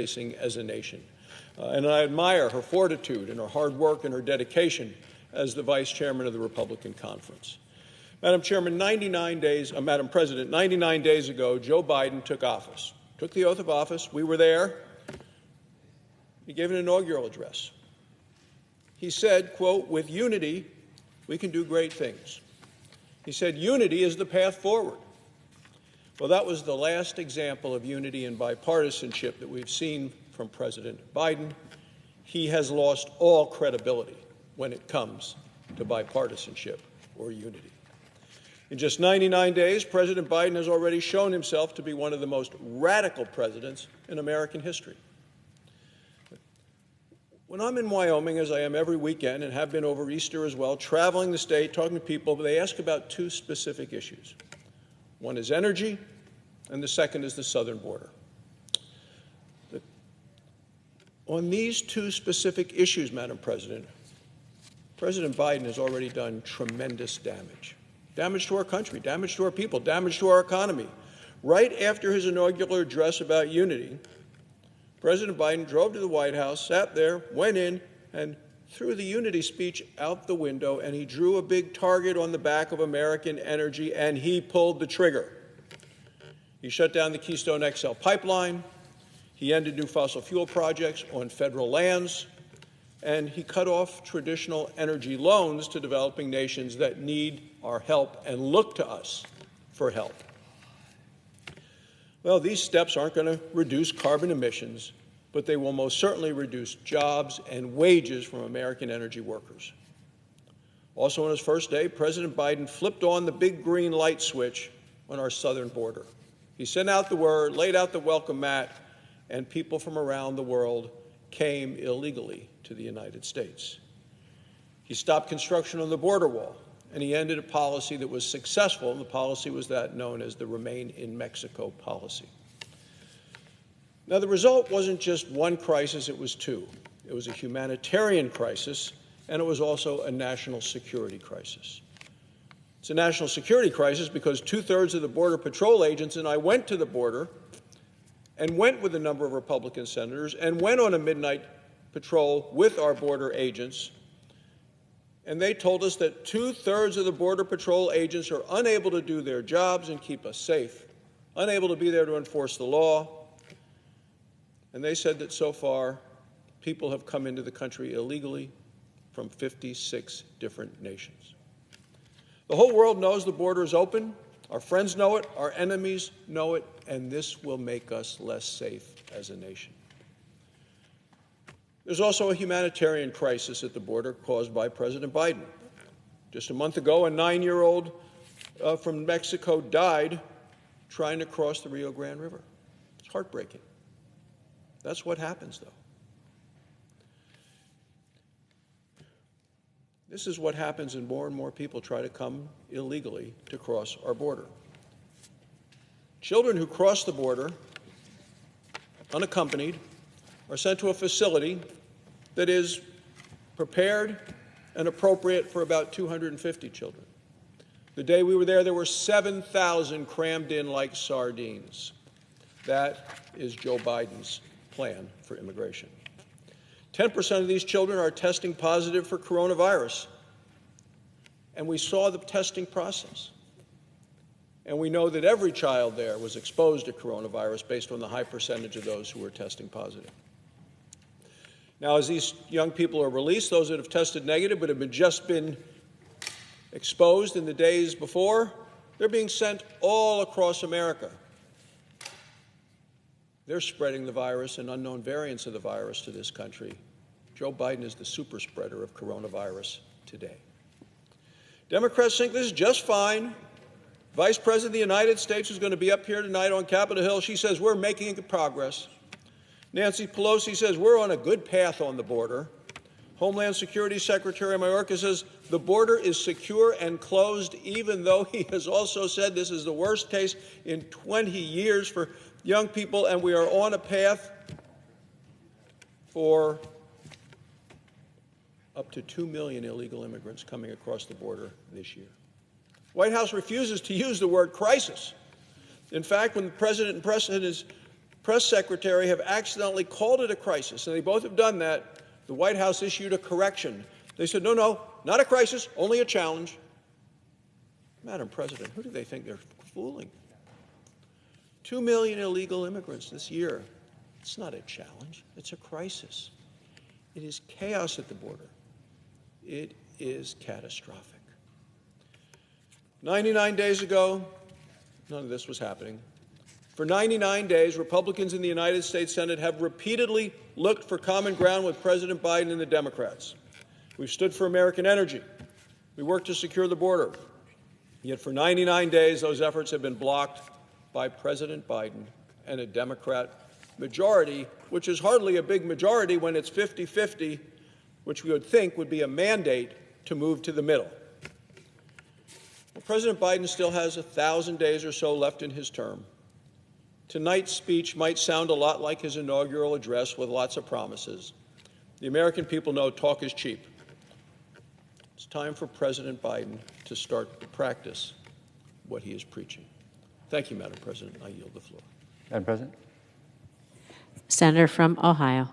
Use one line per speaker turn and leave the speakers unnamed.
facing as a nation. And I admire her fortitude and her hard work and her dedication as the Vice Chairman of the Republican Conference. Madam President, 99 days ago, Joe Biden took the oath of office. We were there. He gave an inaugural address. He said, quote, "With unity, we can do great things." He said, "Unity is the path forward." Well, that was the last example of unity and bipartisanship that we've seen from President Biden. He has lost all credibility when it comes to bipartisanship or unity. In just 99 days, President Biden has already shown himself to be one of the most radical presidents in American history. When I'm in Wyoming, as I am every weekend and have been over Easter as well, traveling the state, talking to people, they ask about two specific issues. One is energy, and the second is the southern border. On these two specific issues, Madam President, President Biden has already done tremendous damage. Damage to our country, damage to our people, damage to our economy. Right after his inaugural address about unity, President Biden drove to the White House, sat there, went in, and threw the unity speech out the window, and he drew a big target on the back of American energy, and he pulled the trigger. He shut down the Keystone XL pipeline. He ended new fossil fuel projects on federal lands, and he cut off traditional energy loans to developing nations that need our help and look to us for help. Well, these steps aren't going to reduce carbon emissions, but they will most certainly reduce jobs and wages from American energy workers. Also on his first day, President Biden flipped on the big green light switch on our southern border. He sent out the word, laid out the welcome mat, and people from around the world came illegally to the United States. He stopped construction on the border wall, and he ended a policy that was successful, and the policy was that known as the Remain in Mexico policy. Now, the result wasn't just one crisis, it was two. It was a humanitarian crisis, and it was also a national security crisis. It's a national security crisis because 2/3 of the Border Patrol agents, and I went to the border and went with a number of Republican senators and went on a midnight patrol with our border agents, and they told us that 2/3 of the Border Patrol agents are unable to do their jobs and keep us safe, unable to be there to enforce the law. And they said that so far, people have come into the country illegally from 56 different nations. The whole world knows the border is open. Our friends know it, our enemies know it, and this will make us less safe as a nation. There's also a humanitarian crisis at the border caused by President Biden. Just a month ago, a 9-year-old from Mexico died trying to cross the Rio Grande River. It's heartbreaking. That's what happens, though. This is what happens when more and more people try to come illegally to cross our border. Children who cross the border unaccompanied are sent to a facility that is prepared and appropriate for about 250 children. The day we were there were 7,000 crammed in like sardines. That is Joe Biden's plan for immigration. 10% of these children are testing positive for coronavirus. And we saw the testing process. And we know that every child there was exposed to coronavirus based on the high percentage of those who were testing positive. Now, as these young people are released, those that have tested negative but have just been exposed in the days before, they're being sent all across America. They're spreading the virus and unknown variants of the virus to this country. Joe Biden is the super spreader of coronavirus today. Democrats think this is just fine. Vice President of the United States is going to be up here tonight on Capitol Hill. She says we're making progress. Nancy Pelosi says we're on a good path on the border. Homeland Security Secretary Mayorkas says the border is secure and closed, even though he has also said this is the worst case in 20 years for young people, and we are on a path for up to 2 million illegal immigrants coming across the border this year. The White House refuses to use the word crisis. In fact, when the president and his press secretary have accidentally called it a crisis, and they both have done that. The White House issued a correction. They said, no, not a crisis, only a challenge. Madam President, who do they think they're fooling? 2 million illegal immigrants this year. It's not a challenge. It's a crisis. It is chaos at the border. It is catastrophic. 99 days ago, none of this was happening. For 99 days, Republicans in the United States Senate have repeatedly looked for common ground with President Biden and the Democrats. We've stood for American energy. We worked to secure the border. Yet for 99 days, those efforts have been blocked by President Biden and a Democrat majority, which is hardly a big majority when it's 50-50, which we would think would be a mandate to move to the middle. Well, President Biden still has 1,000 days or so left in his term. Tonight's speech might sound a lot like his inaugural address with lots of promises. The American people know talk is cheap. It's time for President Biden to start to practice what he is preaching. Thank you, Madam President. I yield the floor.
Madam President.
Senator from Ohio.